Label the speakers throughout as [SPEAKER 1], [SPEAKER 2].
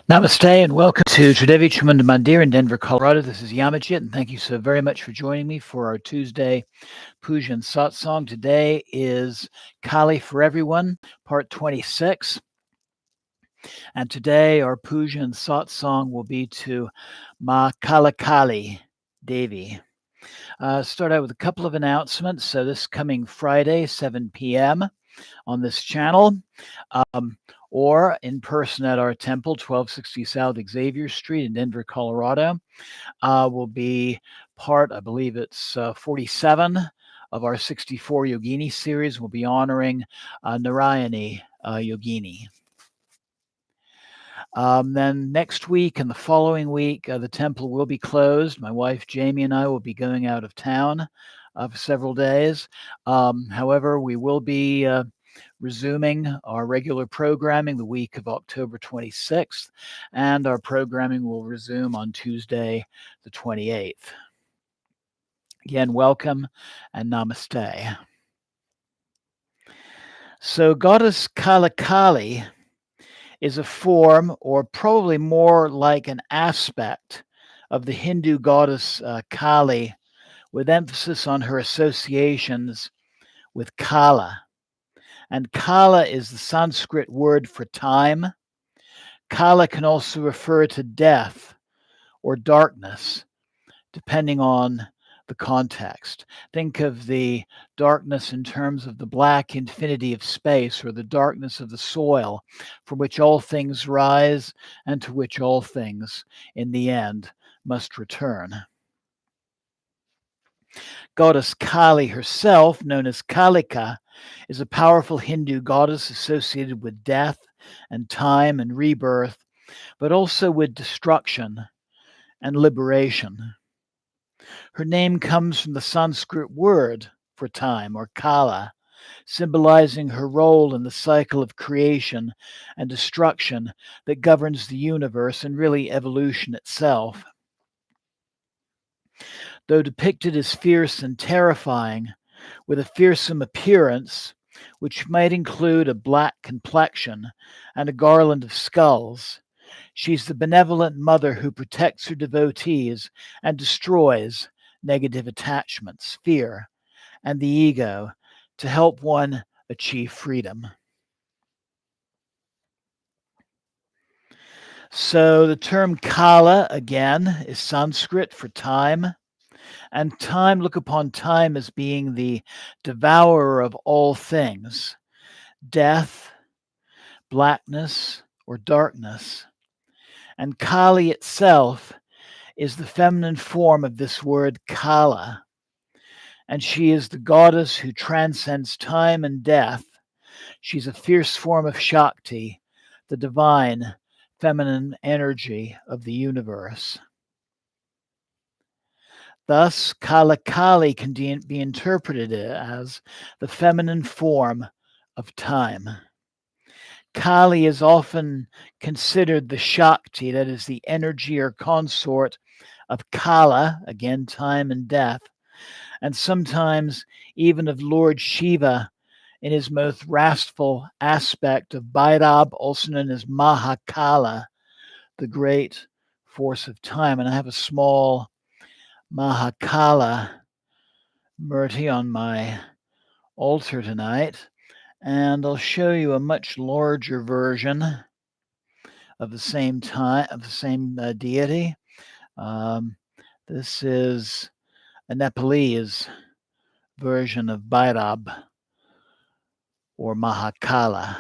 [SPEAKER 1] Namaste and welcome to Tridevi Chamunda Mandir in Denver, Colorado. This is Yamajit, and thank you so very much for joining me for our Tuesday Puja and Satsang. Today is Kali for Everyone, part 26. And today our Puja and Satsang will be to Ma Kalakali Devi. Start out with a couple of announcements. So this coming Friday, 7 p.m. on this channel, or in person at our temple, 1260 South Xavier Street in Denver, Colorado, will be part, I believe it's 47 of our 64 Yogini series. We'll be honoring Narayani Yogini. Then next week and the following week, the temple will be closed. My wife Jamie and I will be going out of town for several days. However, we will be resuming our regular programming the week of October 26th, and our programming will resume on Tuesday, the 28th. Again, welcome and namaste. So, Goddess Kalakali is a form, or probably more like an aspect, of the Hindu goddess Kali, with emphasis on her associations with Kala. And Kala is the Sanskrit word for time. Kala can also refer to death or darkness, depending on the context. Think of the darkness in terms of the black infinity of space, or the darkness of the soil, from which all things rise and to which all things, in the end, must return. Goddess Kali herself, known as Kalika, is a powerful Hindu goddess associated with death and time and rebirth, but also with destruction and liberation. Her name comes from the Sanskrit word for time, or kala, symbolizing her role in the cycle of creation and destruction that governs the universe and really evolution itself. Though depicted as fierce and terrifying, with a fearsome appearance, which might include a black complexion and a garland of skulls, she's the benevolent mother who protects her devotees and destroys negative attachments, fear, and the ego to help one achieve freedom. So the term Kala, again, is Sanskrit for time. And time, look upon time as being the devourer of all things, death, blackness, or darkness. And Kali itself is the feminine form of this word Kala. And she is the goddess who transcends time and death. She's a fierce form of Shakti, the divine feminine energy of the universe. Thus, Kalakali can be interpreted as the feminine form of time. Kali is often considered the Shakti, that is the energy or consort of Kala, again, time and death, and sometimes even of Lord Shiva in his most wrathful aspect of Bhairab, also known as Mahakala, the great force of time. And I have a small Mahakala Murti on my altar tonight, and I'll show you a much larger version of the same deity. This is a Nepalese version of Bhairab, or Mahakala.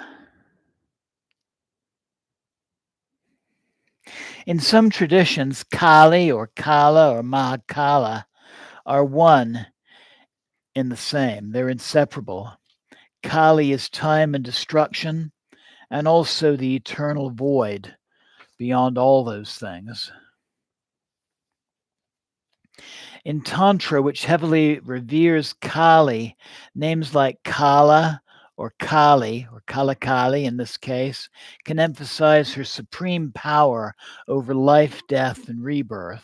[SPEAKER 1] In some traditions, Kali or Kala or Mahakala are one in the same. They're inseparable. Kali is time and destruction, and also the eternal void beyond all those things. In Tantra, which heavily reveres Kali, names like Kala or Kali, or Kalakali in this case, can emphasize her supreme power over life, death, and rebirth.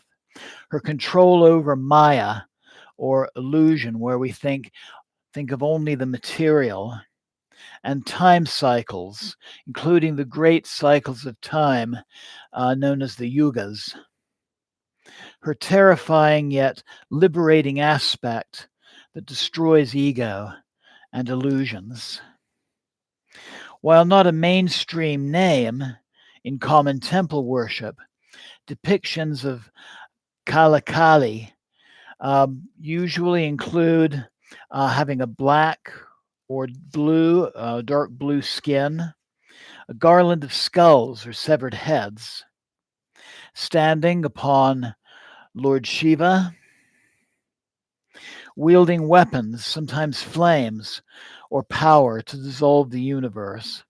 [SPEAKER 1] Her control over Maya, or illusion, where we think of only the material, and time cycles, including the great cycles of time known as the yugas. Her terrifying yet liberating aspect that destroys ego and illusions. While not a mainstream name in common temple worship, depictions of Kalakali usually include having a black or blue, dark blue skin, a garland of skulls or severed heads, standing upon Lord Shiva, wielding weapons, sometimes flames or power to dissolve the universe.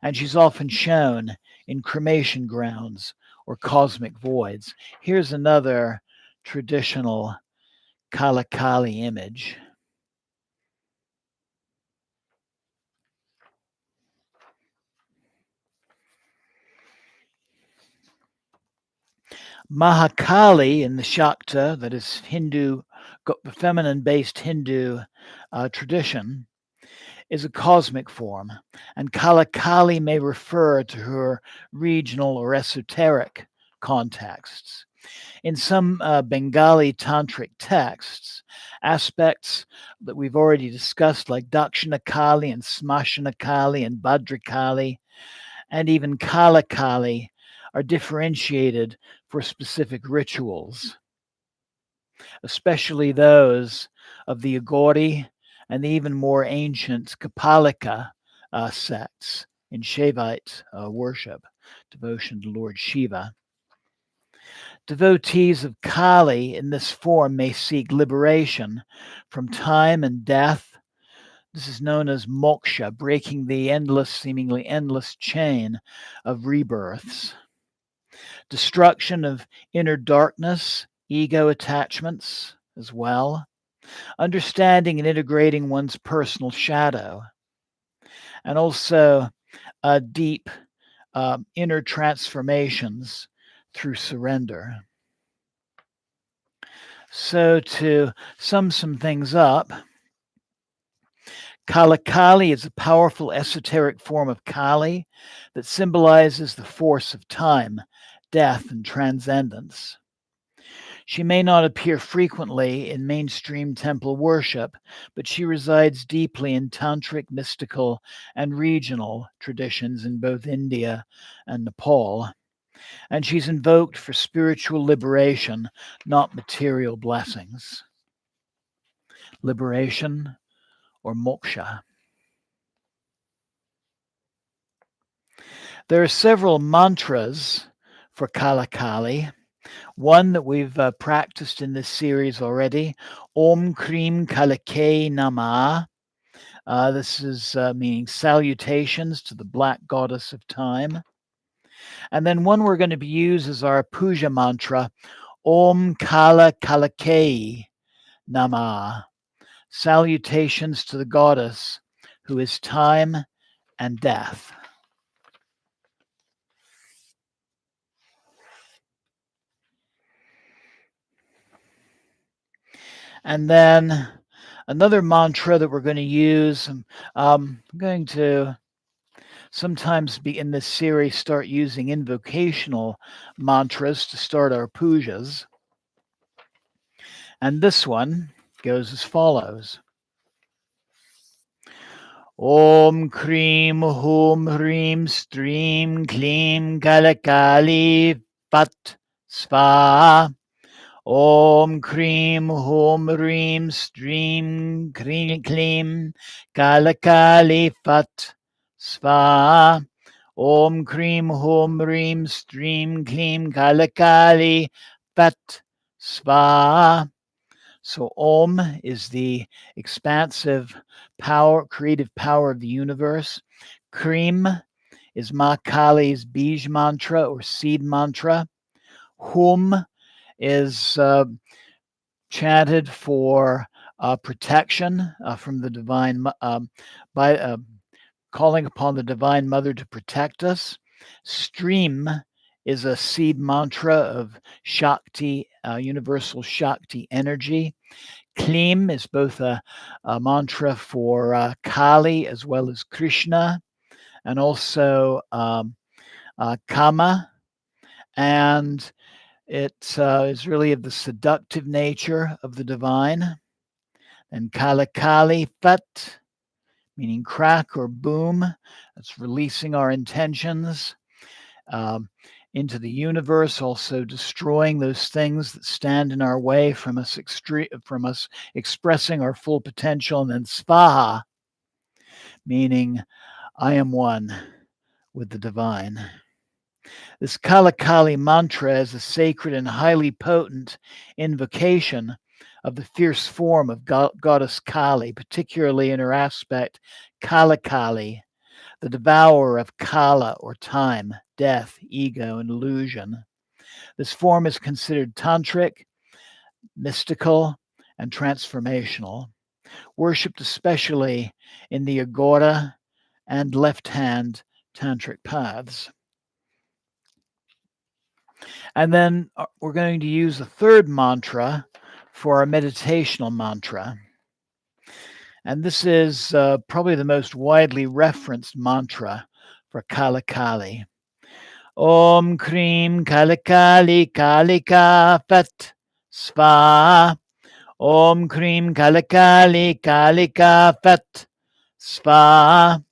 [SPEAKER 1] And she's often shown in cremation grounds or cosmic voids. Here's another traditional Kalakali image. Mahakali in the Shakta, that is Hindu, feminine-based Hindu tradition, is a cosmic form, and Kalakali may refer to her regional or esoteric contexts. In some Bengali tantric texts, aspects that we've already discussed, like Dakshinakali and Smashanakali and Bhadrakali, and even Kalakali, are differentiated for specific rituals, especially those of the Agori and the even more ancient Kapalika sects in Shaivite worship, devotion to Lord Shiva. Devotees of Kali in this form may seek liberation from time and death. This is known as moksha, breaking the seemingly endless chain of rebirths. Destruction of inner darkness, ego attachments as well. Understanding and integrating one's personal shadow. And also deep inner transformations through surrender. So to sum some things up, Kalakali is a powerful esoteric form of Kali that symbolizes the force of time, death, and transcendence. She may not appear frequently in mainstream temple worship, but she resides deeply in tantric, mystical, and regional traditions in both India and Nepal. And she's invoked for spiritual liberation, not material blessings. Liberation or moksha. There are several mantras for Kalakali. One that we've practiced in this series already, Om Krim Kalike Namah. This is meaning salutations to the black goddess of time. And then one we're going to use as our puja mantra, Om Kala Kalake Namah. Salutations to the goddess who is time and death. And then another mantra that we're going to use, I'm going to sometimes be in this series start using invocational mantras to start our pujas. And this one goes as follows. Om Krim Hum Hrim Stream Klim Kalakali Phat Swaha. Om Krim Hum Hrim Stream Klim Kalakali Phat Swaha. Om Krim Hum Hrim Stream Klim Kalakali Phat Swaha. So Om is the expansive power, creative power of the universe. Krim is Ma Kali's Bij mantra or seed mantra. Hum is chanted for protection from the divine, by calling upon the Divine Mother to protect us. Stream is a seed mantra of Shakti, universal Shakti energy. Krim is both a mantra for Kali as well as Krishna, and also Kama, and it is really of the seductive nature of the divine. And Kalakali, Phat, meaning crack or boom. That's releasing our intentions um, into the universe, also destroying those things that stand in our way from us, from us expressing our full potential. And then Swaha, meaning I am one with the divine. This Kalakali mantra is a sacred and highly potent invocation of the fierce form of goddess Kali, particularly in her aspect Kalakali, the devourer of Kala or time, death, ego, and illusion. This form is considered tantric, mystical, and transformational, worshipped especially in the Agora and left hand tantric paths. And then we're going to use a third mantra for our meditational mantra. And this is probably the most widely referenced mantra for Kalakali. Om Krim Kalakali Kalika Phat Swaha. Om Krim Kalakali Kalika Phat Swaha.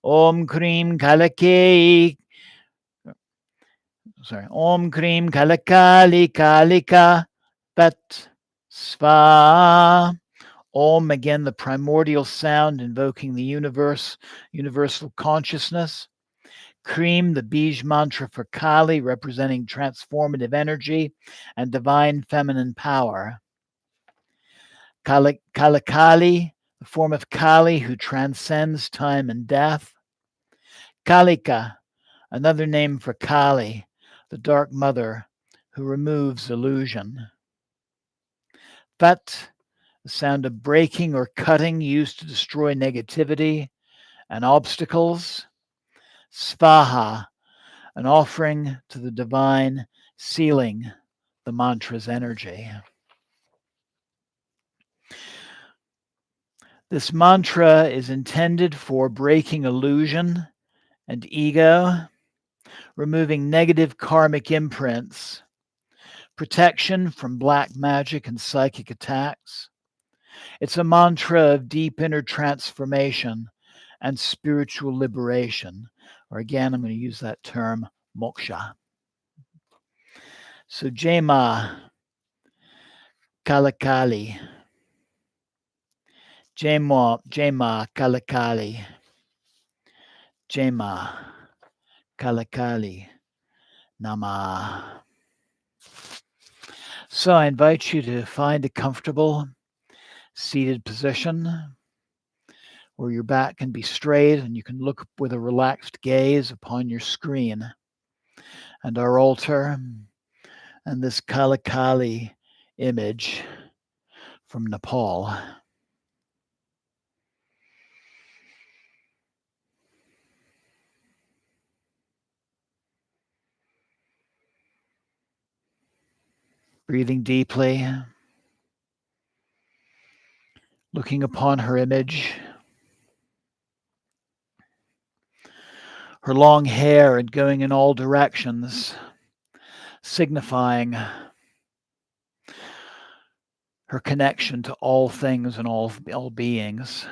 [SPEAKER 1] Om Krim Kalaki. Om Krim Kalakali Kalika Phat Swaha. Om, again, the primordial sound invoking the universal consciousness. Krim, the Bij mantra for Kali, representing transformative energy and divine feminine power. Kalakali, the form of Kali who transcends time and death. Kalika, another name for Kali, the dark mother who removes illusion. Phat, the sound of breaking or cutting used to destroy negativity and obstacles. Swaha, an offering to the divine, sealing the mantra's energy. This mantra is intended for breaking illusion and ego, removing negative karmic imprints, protection from black magic and psychic attacks. It's a mantra of deep inner transformation and spiritual liberation. Or again, I'm going to use that term, moksha. So Jema, Kalakali. Jema Kalakali. Jema Kalakali. Nama. So I invite you to find a comfortable seated position where your back can be straight and you can look with a relaxed gaze upon your screen and our altar and this Kalakali image from Nepal. Breathing deeply, looking upon her image, her long hair and going in all directions, signifying her connection to all things and all beings.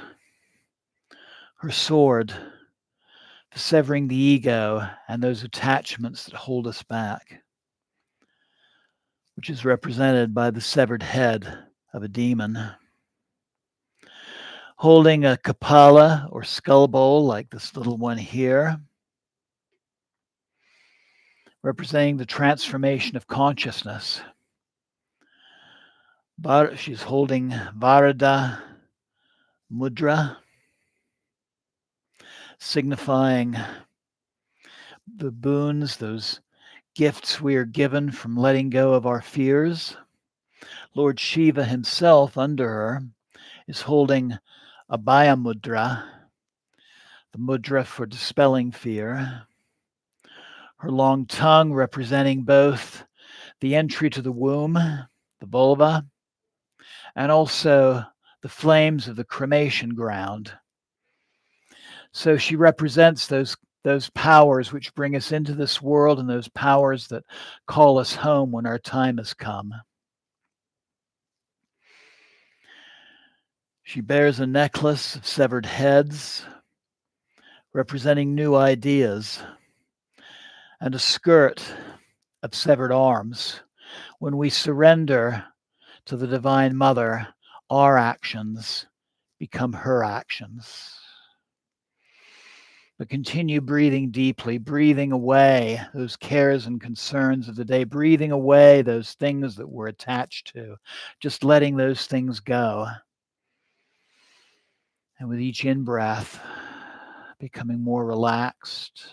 [SPEAKER 1] Her sword, severing the ego and those attachments that hold us back, which is represented by the severed head of a demon. Holding a kapala or skull bowl like this little one here, representing the transformation of consciousness. She's holding Varada Mudra, signifying the boons, those gifts we are given from letting go of our fears. Lord Shiva himself under her is holding Abhaya Mudra, the mudra for dispelling fear. Her long tongue representing both the entry to the womb, the vulva, and also the flames of the cremation ground. So she represents those powers which bring us into this world and those powers that call us home when our time has come. She bears a necklace of severed heads, representing new ideas, and a skirt of severed arms. When we surrender to the Divine Mother, our actions become her actions. But continue breathing deeply, breathing away those cares and concerns of the day, breathing away those things that we're attached to, just letting those things go. And with each in-breath, becoming more relaxed,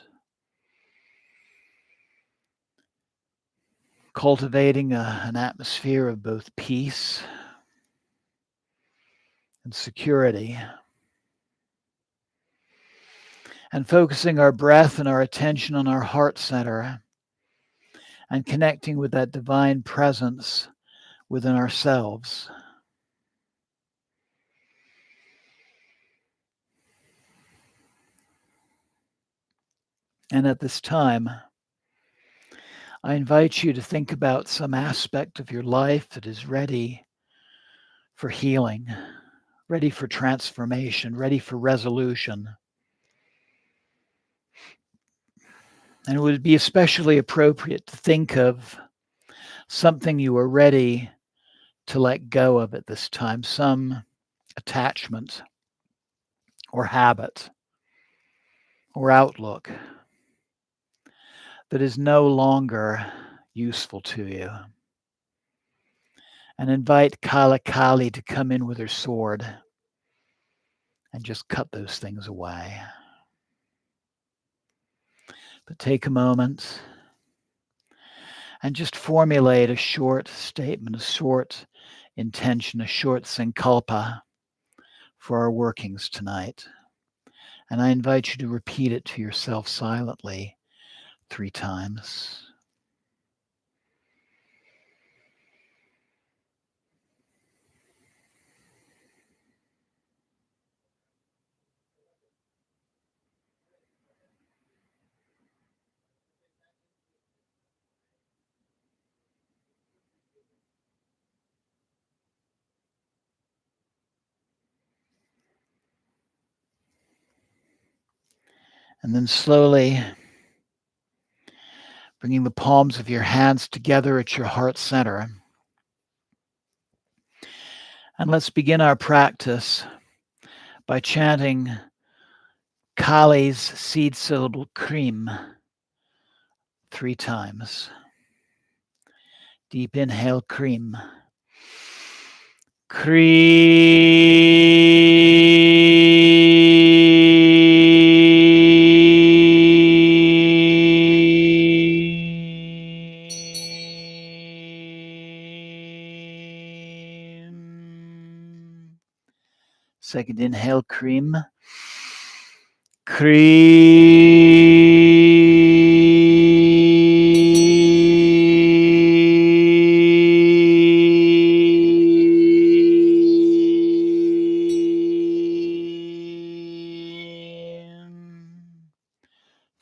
[SPEAKER 1] cultivating an atmosphere of both peace and security, and focusing our breath and our attention on our heart center and connecting with that divine presence within ourselves. And at this time, I invite you to think about some aspect of your life that is ready for healing, ready for transformation, ready for resolution. And it would be especially appropriate to think of something you are ready to let go of at this time, some attachment or habit or outlook that is no longer useful to you. And invite Kalakali to come in with her sword and just cut those things away. But take a moment and just formulate a short statement, a short intention, a short sankalpa for our workings tonight. And I invite you to repeat it to yourself silently 3 times. And then slowly bringing the palms of your hands together at your heart center. And let's begin our practice by chanting Kali's seed syllable Krim 3 times. Deep inhale, Krim. Second inhale, Krim.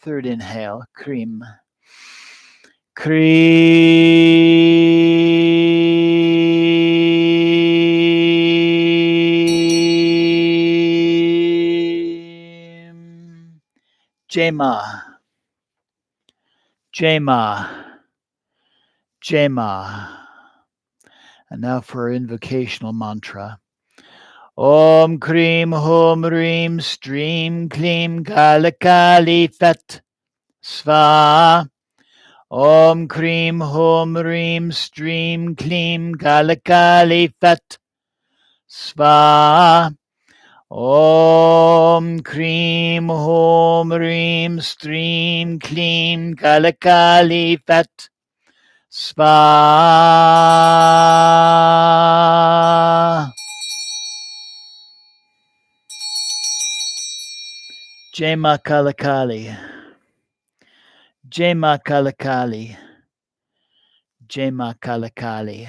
[SPEAKER 1] Third inhale, Krim. Jema, Jema, Jema. And now for our invocational mantra. Om Krim Hom Rim Stream Klim Kalakali Phat Swaha. Om Krim Hom Rim Stream Klim Kalakali Phat Swaha. Om Krim Hom Rim Stream Klim Kalakali Phat Swaha. Jema Kalakali. Jema Kalakali. Jema Kalakali.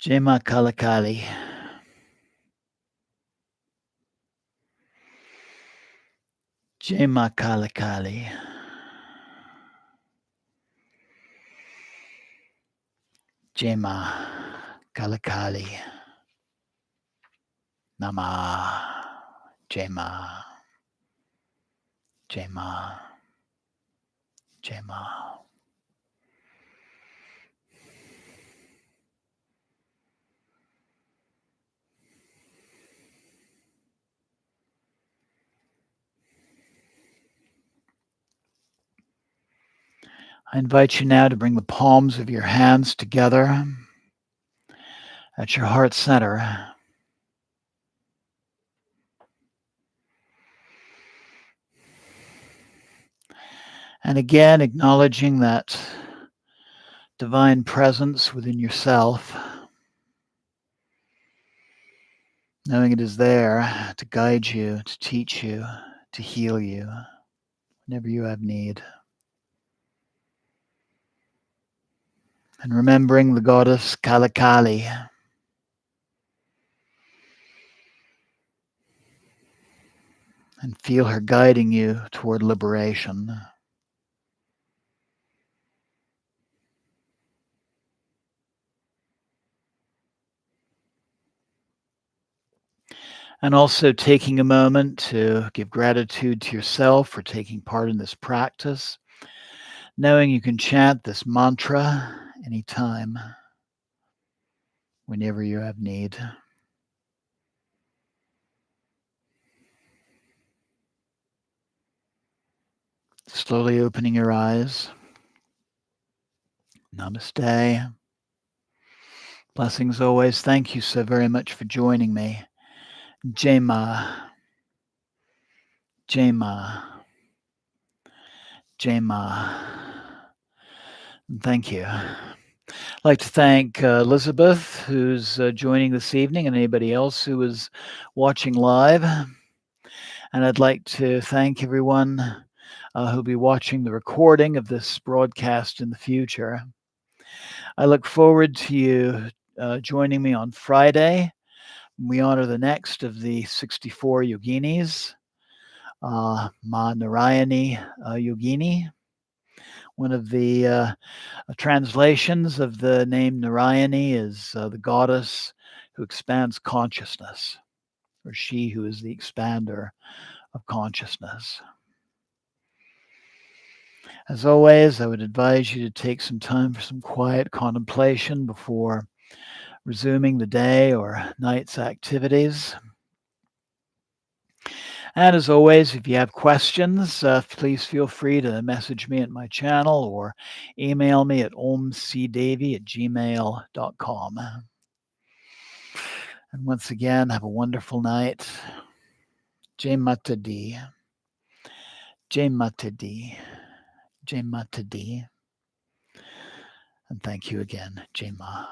[SPEAKER 1] Jai Ma Kalakali. Jai Ma Kalakali. Jai Ma Kalakali. Namah. Jai Ma. Jai Ma. Jai Ma. I invite you now to bring the palms of your hands together at your heart center. And again, acknowledging that divine presence within yourself, knowing it is there to guide you, to teach you, to heal you whenever you have need. And remembering the goddess Kalakali, and feel her guiding you toward liberation. And also taking a moment to give gratitude to yourself for taking part in this practice, knowing you can chant this mantra anytime, whenever you have need. Slowly opening your eyes. Namaste. Blessings always. Thank you so very much for joining me. Jai Ma. Jai Ma. Jai Ma. Thank you. I'd like to thank Elizabeth, who's joining this evening, and anybody else who is watching live. And I'd like to thank everyone who'll be watching the recording of this broadcast in the future. I look forward to you joining me on Friday. We honor the next of the 64 yoginis, Ma Narayani Yogini. One of the translations of the name Narayani is the goddess who expands consciousness, or she who is the expander of consciousness. As always, I would advise you to take some time for some quiet contemplation before resuming the day or night's activities. And as always, if you have questions, please feel free to message me at my channel or email me at omcdevi@gmail.com. And once again, have a wonderful night. Jai Mata Di. Jai Mata Di. Jai Mata Di. And thank you again. Jai Ma.